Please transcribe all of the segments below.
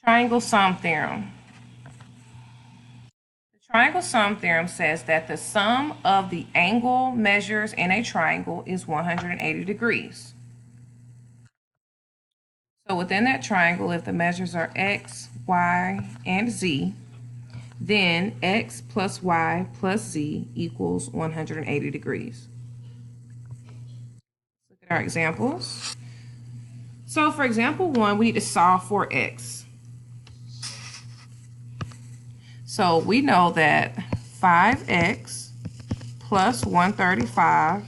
Triangle sum theorem. The triangle sum theorem says that the sum of the angle measures in a triangle is 180 degrees. So within that triangle, if the measures are x, y, and z, then x plus y plus z equals 180 degrees. Look at our examples. So for example 1, we need to solve for x. So we know that 5x plus 135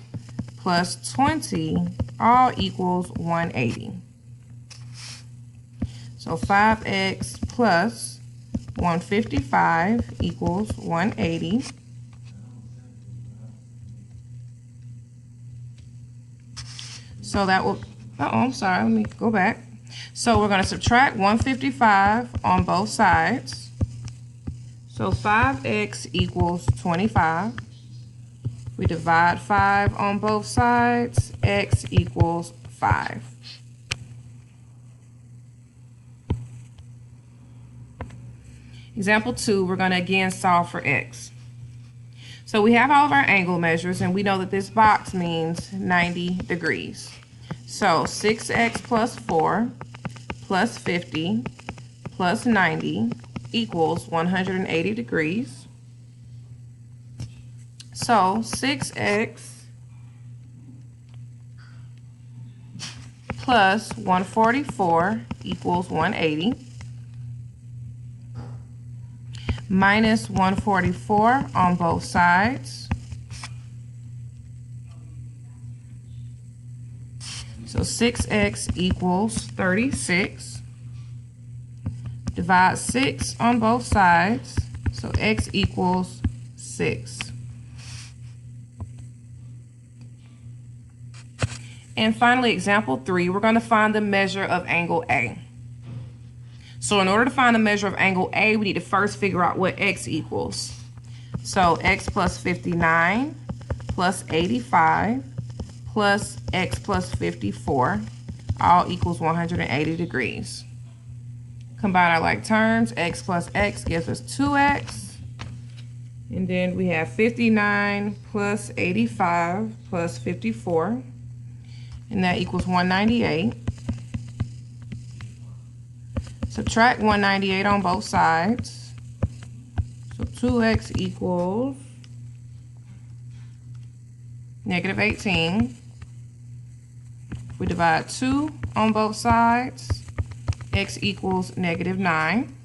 plus 20 all equals 180. So 5x plus 155 equals 180. So that will, I'm sorry, let me go back. So we're going to subtract 155 on both sides. So 5x equals 25. We divide 5 on both sides. X equals 5. Example 2, we're going to again solve for x. So we have all of our angle measures, and we know that this box means 90 degrees. So 6x plus 4 plus 50 plus 90 equals 180 degrees. So 6x plus 144 equals 180. Minus 144 on both sides. So 6x equals 36. Divide 6 on both sides. So x equals 6. And finally, example 3, we're going to find the measure of angle A. So in order to find the measure of angle A, we need to first figure out what x equals. So x plus 59 plus 85 plus x plus 54 all equals 180 degrees. Combine our like terms. X plus x gives us 2x. And then we have 59 plus 85 plus 54. And that equals 198. Subtract 198 on both sides. So 2x equals negative 18. We divide 2 on both sides. X equals negative 9.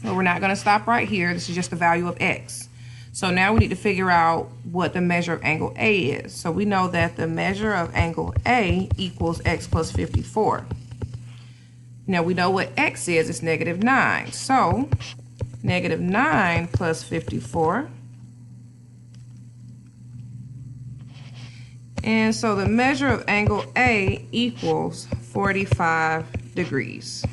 But we're not going to stop right here. This is just the value of x. So now we need to figure out what the measure of angle A is. So we know that the measure of angle A equals x plus 54. Now we know what x is, it's negative 9. So negative 9 plus 54. And so the measure of angle A equals 45 degrees.